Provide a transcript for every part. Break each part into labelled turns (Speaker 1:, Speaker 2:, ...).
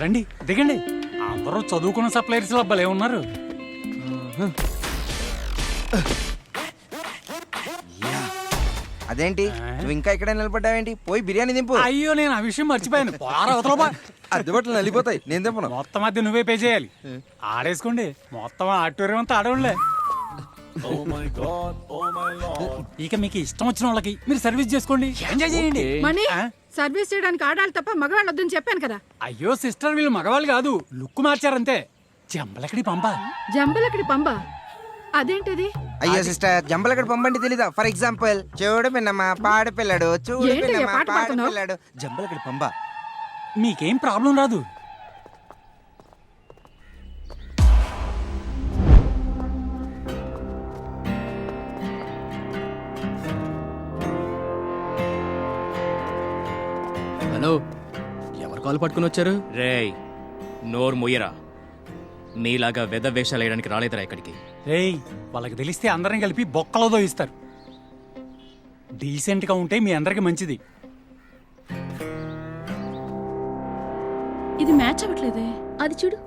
Speaker 1: రండి దిగండి. అందరూ చదువుకున్న సప్లైర్స్ అబ్బాలే ఉన్నారు.
Speaker 2: అదేంటి నువ్వు ఇంకా ఇక్కడ నిలబడ్డావేంటి? పోయి బిర్యానీ దింపు.
Speaker 1: అయ్యో నేను ఆ విషయం మర్చిపోయాను. అవతల
Speaker 2: అద్దెబట్లు నలిపోతాయి, నేను దింపను.
Speaker 1: మొత్తం మధ్య నువ్వే పే చేయాలి. ఆడేసుకోండి, మొత్తం ఆడిటోరియం అంతా ఆడవాళ్ళే. ఇక మీకు ఇష్టం వచ్చిన వాళ్ళకి మీరు సర్వీస్ చేసుకోండి, ఎంజాయ్ చేయండి.
Speaker 3: మనీ సర్వీస్ చేయడానికి ఆడాలి తప్ప మగవాళ్ళు వద్దని చెప్పాను కదా.
Speaker 1: అయ్యో సిస్టర్, వీళ్ళు మగవాళ్ళు కాదు, లుక్ మార్చారంతే. జంబలకడి పంప.
Speaker 3: జంబలకడి పంబ అదేంటిది?
Speaker 2: అయ్యో సిస్టర్, జంబలకడి పంపండి తెలీదా? ఫర్ ఎగ్జాంపుల్, చూడు పిన్నమ్మా పాడు పిల్లడు, చూడు
Speaker 3: ఏంటి
Speaker 2: పిన్నమ్మా
Speaker 3: పాట
Speaker 2: పాడు
Speaker 3: పాడుతున్నావ్?
Speaker 2: పిల్లడు, జంబలకడి పంప.
Speaker 1: మీకేం ప్రాబ్లం రాదు.
Speaker 4: హలో, ఎవరు కాల్ పట్టుకుని వచ్చారు?
Speaker 5: రేయ్, నోరు ముయ్యరా. మీలాగా వెద వేషాలు వేయడానికి రాలేదురా ఇక్కడికి.
Speaker 1: రేయ్, వాళ్ళకి తెలిస్తే అందరం కలిపి బొక్కలో దోయిస్తారు. డీసెంట్ గా ఉంటే మీ అందరికి మంచిది.
Speaker 6: ఇది మ్యాచ్ అవ్వట్లేదే.
Speaker 7: అది చూడు.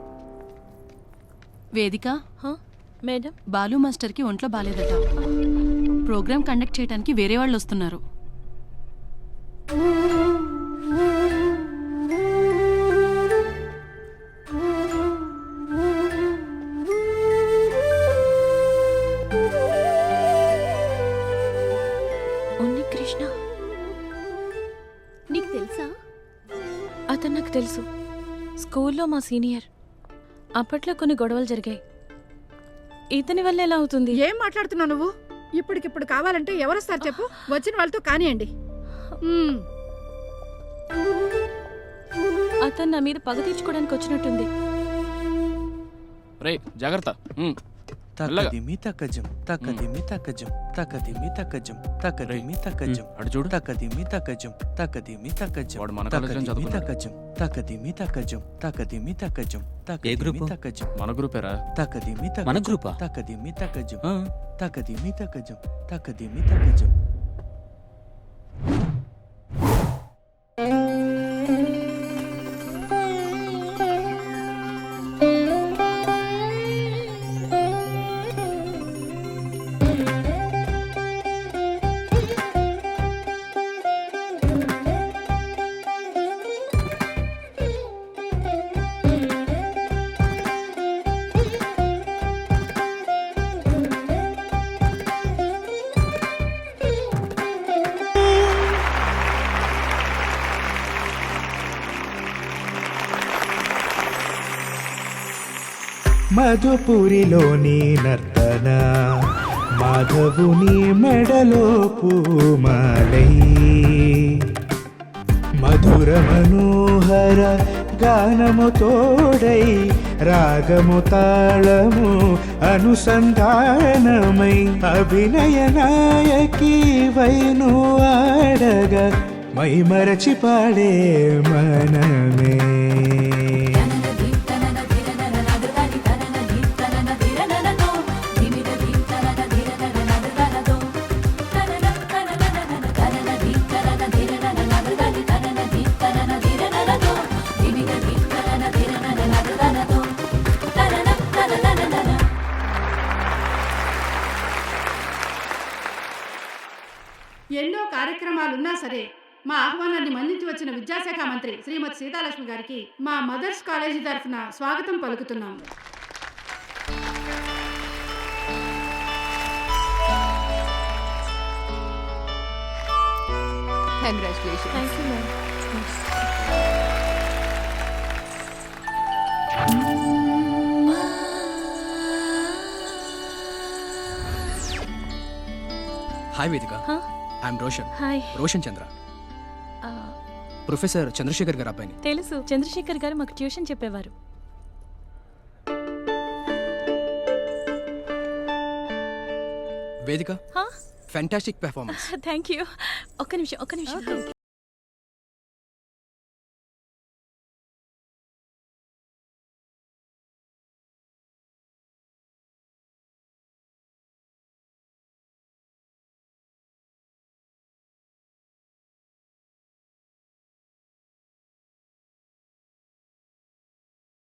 Speaker 6: వేదిక
Speaker 7: మేడం,
Speaker 6: బాలు మాస్టర్ కి ఒంట్లో బాలేదట. ప్రోగ్రామ్ కండక్ట్ చేయడానికి వేరే వాళ్ళు వస్తున్నారు.
Speaker 7: ఉన్ని కృష్ణ నీకు తెలుసా? అతను నాకు తెలుసు. స్కూల్లో మా సీనియర్. అప్పట్లో కొన్ని గొడవలు జరిగాయి. ఇతని వల్ల ఎలా అవుతుంది?
Speaker 3: ఏం మాట్లాడుతున్నావు నువ్వు? ఇప్పటికిప్పుడు కావాలంటే ఎవరొస్తారు చెప్పు, వచ్చిన వాళ్ళతో కానియండి.
Speaker 7: అతను నా మీద పగ తీర్చుకోవడానికి వచ్చినట్టుంది.
Speaker 4: రే జాగ్రత్త.
Speaker 8: తకదిమి తకజం తకదిమి తకజం తకదిమి తకజం తకదిమి తకజం
Speaker 4: అటు చూడు.
Speaker 8: తకదిమి తకజం తకదిమి తకజం
Speaker 4: వాడు మన కాలేజీలో
Speaker 8: తకదిమి
Speaker 4: చదువుకున్నాడు.
Speaker 8: తకజం తకదిమి తకజం తకదిమి తకజం తకదిమి తకజం
Speaker 4: మన గ్రూపేరా?
Speaker 8: తకదిమి తకజం
Speaker 4: మన గ్రూపా?
Speaker 8: తకదిమి తకజం తకదిమి తకజం తకదిమి తకజం.
Speaker 9: మధుపురిలోని నర్తన మాధవుని మెడలో పూమాలై మధుర మనోహర గానము తోడై రాగము తాళము అనుసంధానమై అభినయ నాయకి వైను ఆడగా మై మరచి పాడే మనమే.
Speaker 3: ఎన్నో కార్యక్రమాలున్నా సరే మా ఆహ్వానాన్ని మన్నించి వచ్చిన విద్యాశాఖ మంత్రి శ్రీమతి సీతాలక్ష్మి గారికి మా మదర్స్ కాలేజీ తరఫున స్వాగతం పలుకుతున్నాం.
Speaker 7: Thank you ma'am.
Speaker 4: Hi Vedika, I'm Roshan.
Speaker 7: Hi.
Speaker 4: Roshan Chandra,
Speaker 7: ah,
Speaker 4: professor Chandrasekhar గారు అబ్బాయిని.
Speaker 7: తెలుసు, చంద్రశేఖర్ గారు మాకు ట్యూషన్ చెప్పేవారు.
Speaker 4: వేదిక, ఫ్యాంటాస్టిక్ పెర్ఫార్మెన్స్.
Speaker 7: Thank you. ఒక్క నిమిషం.